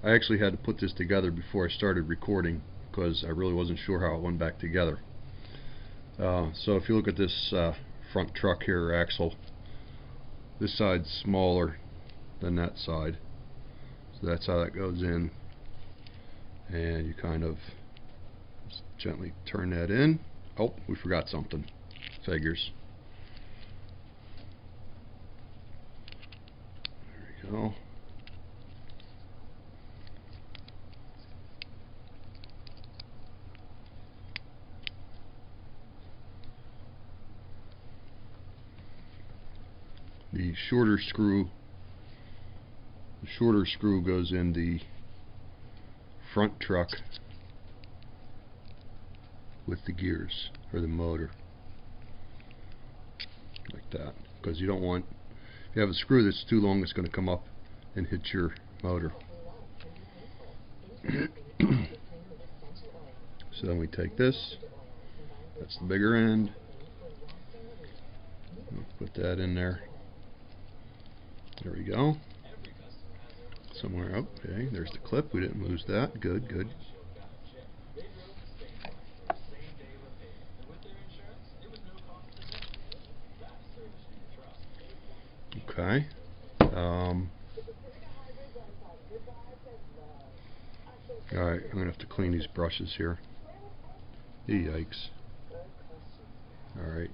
I actually had to put this together before I started recording because I really wasn't sure how it went back together. So if you look at this front truck here, axle, this side's smaller than that side, so that's how that goes in, and you kind of just gently turn that in. Oh, we forgot something. Figures. There we go. The shorter screw goes in the front truck with the gears, or the motor, like that, because you don't want, if you have a screw that's too long, it's going to come up and hit your motor. So then we take this, that's the bigger end, put that in there. There we go. Somewhere, okay, there's the clip. We didn't lose that. Good, good. Okay. Alright, I'm going to have to clean these brushes here. Yikes. Alright.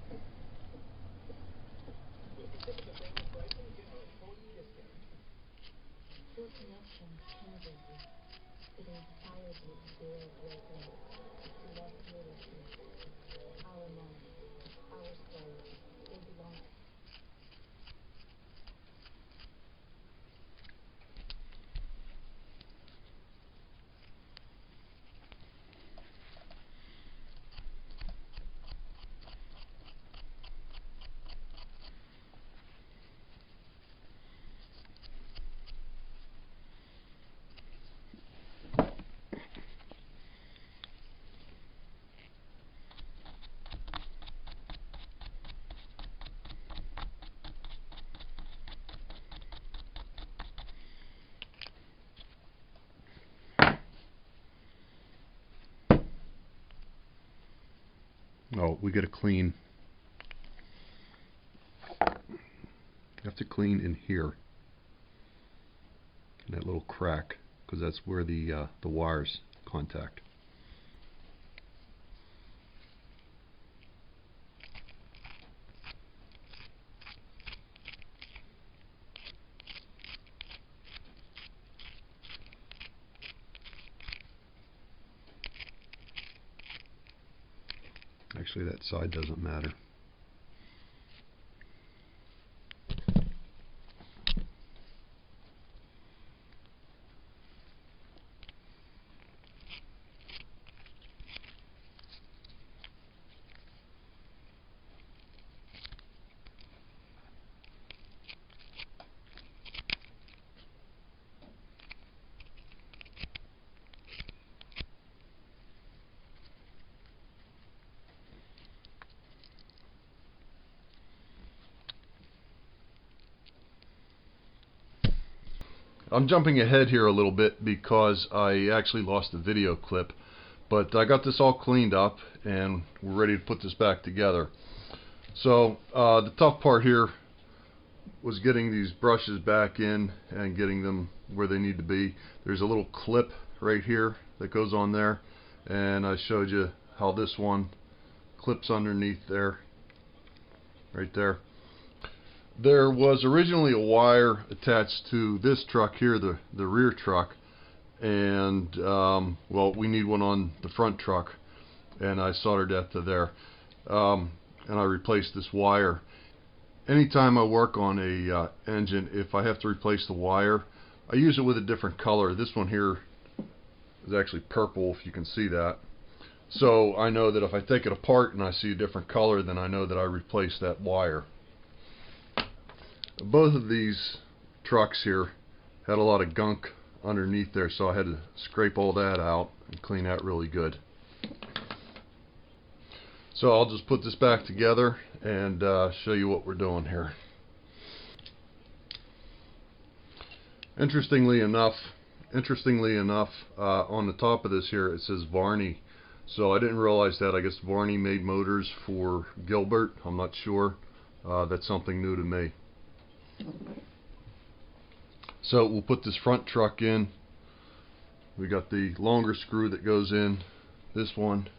Oh, we got to clean. You have to clean in here, in that little crack, because that's where the wires contact. Actually, that side doesn't matter. I'm jumping ahead here a little bit because I actually lost the video clip, but I got this all cleaned up and we're ready to put this back together. So the tough part here was getting these brushes back in and getting them where they need to be. There's a little clip right here that goes on there, and I showed you how this one clips underneath there, right there. There was originally a wire attached to this truck here, the rear truck, and well, we need one on the front truck, and I soldered that to there, and I replaced this wire. Anytime I work on a engine, if I have to replace the wire, I use it with a different color. This one here is actually purple, if you can see that. So I know that if I take it apart and I see a different color, then I know that I replaced that wire. Both of these trucks here had a lot of gunk underneath there, so I had to scrape all that out and clean that really good. So I'll just put this back together and show you what we're doing here. Interestingly enough, interestingly enough, on the top of this here it says Varney. So I didn't realize that. I guess Varney made motors for Gilbert. I'm not sure. That's something new to me. So we'll put this front truck in. We got the longer screw that goes in. This one.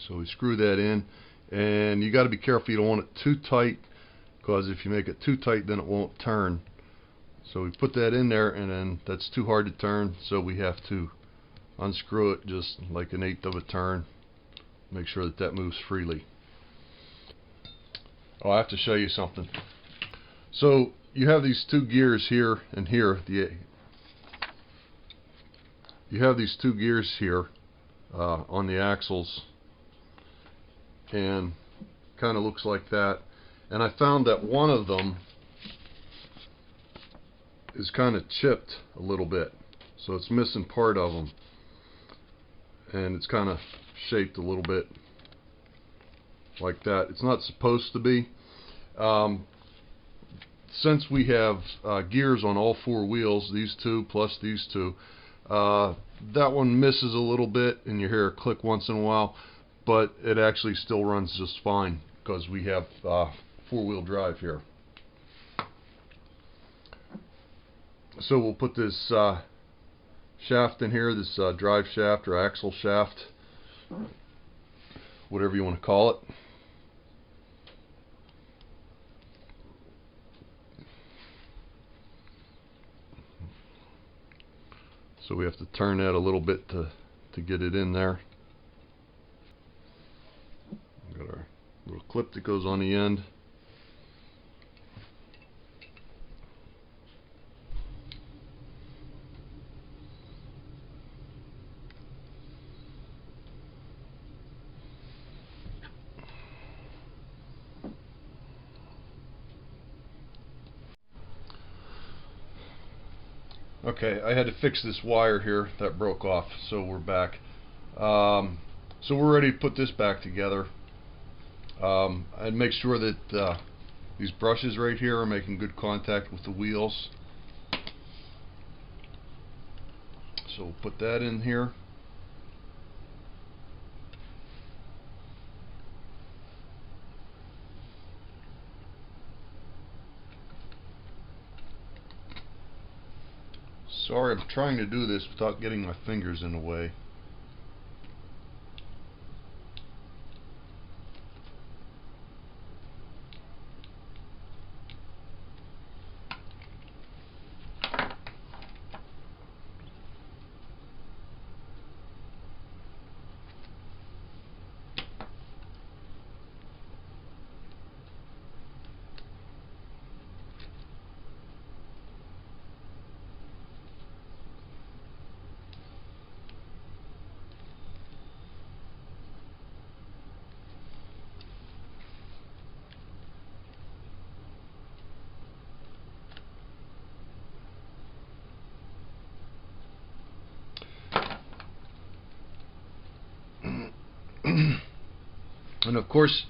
So we screw that in, and you got to be careful. You don't want it too tight, because if you make it too tight then it won't turn. So we put that in there, and then that's too hard to turn, so we have to unscrew it just like 1/8 of a turn. Make sure that that moves freely. Oh, I have to show you something. So you have these two gears here and here. You have these two gears here on the axles, and kind of looks like that. And I found that one of them is kind of chipped a little bit, so it's missing part of them, and it's kind of shaped a little bit like that. It's not supposed to be. Since we have gears on all 4 wheels, these two plus these two, that one misses a little bit and you hear a click once in a while, but it actually still runs just fine because we have 4-wheel drive here. So we'll put this shaft in here, this drive shaft or axle shaft, whatever you want to call it. So we have to turn that a little bit to get it in there. We've got our little clip that goes on the end. Okay, I had to fix this wire here that broke off, so we're back. So we're ready to put this back together. I'd make sure that these brushes right here are making good contact with the wheels. So we'll put that in here. Sorry, I'm trying to do this without getting my fingers in the way. And of course,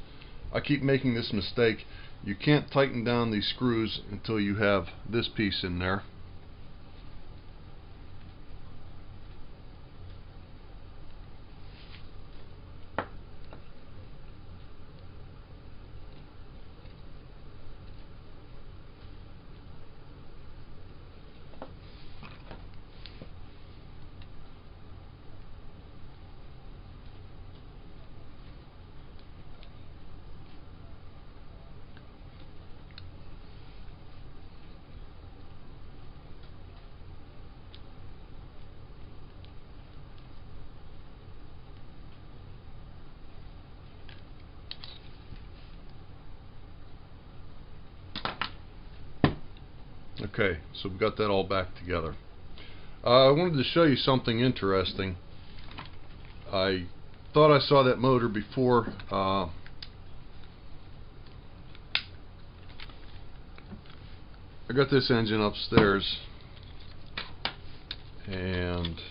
I keep making this mistake. You can't tighten down these screws until you have this piece in there. Okay, so we've got that all back together. I wanted to show you something interesting. I thought I saw that motor before. I got this engine upstairs, and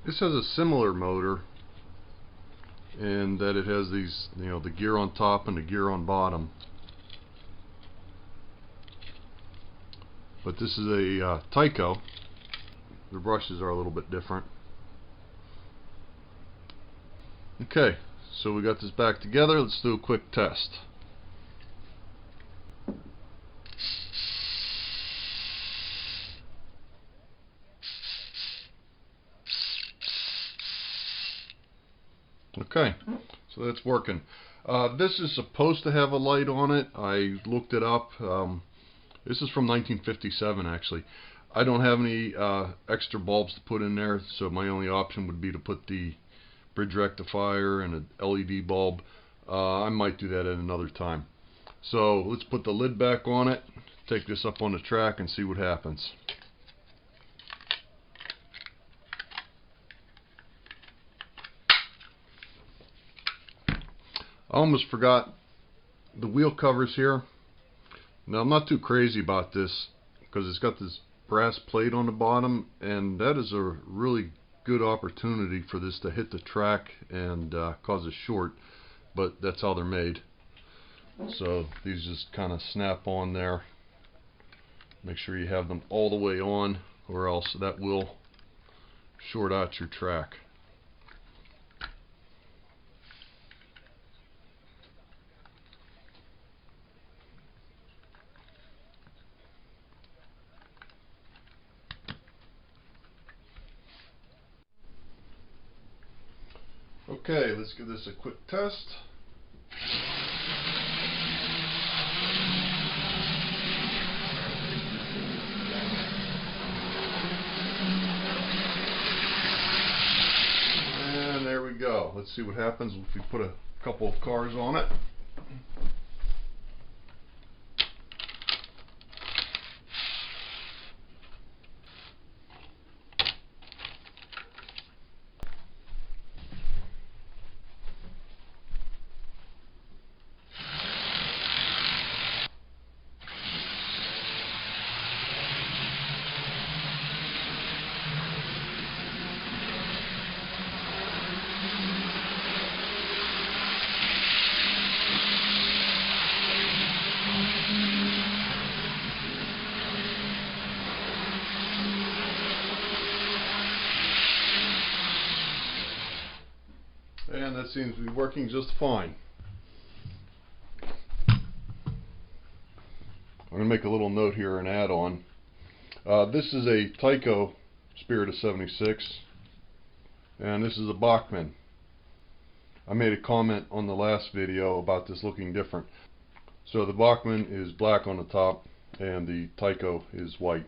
this has a similar motor in that it has these, the gear on top and the gear on bottom. But this is a Tyco. The brushes are a little bit different. Okay, so we got this back together. Let's do a quick test. Okay, so that's working. This is supposed to have a light on it. I looked it up. This is from 1957 actually. I don't have any extra bulbs to put in there, so my only option would be to put the bridge rectifier and an LED bulb. I might do that at another time. So let's put the lid back on it, take this up on the track and see what happens. I almost forgot the wheel covers here. Now I'm not too crazy about this because it's got this brass plate on the bottom, and that is a really good opportunity for this to hit the track and cause a short, but that's how they're made. So these just kind of snap on there. Make sure you have them all the way on, or else that will short out your track. Okay, let's give this a quick test. And there we go. Let's see what happens if we put a couple of cars on it. And that seems to be working just fine. I'm going to make a little note here, an add-on. This is a Tyco Spirit of 76, and this is a Bachmann. I made a comment on the last video about this looking different. So the Bachmann is black on the top, and the Tyco is white.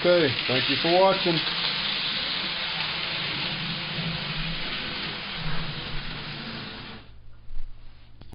Okay, thank you for watching.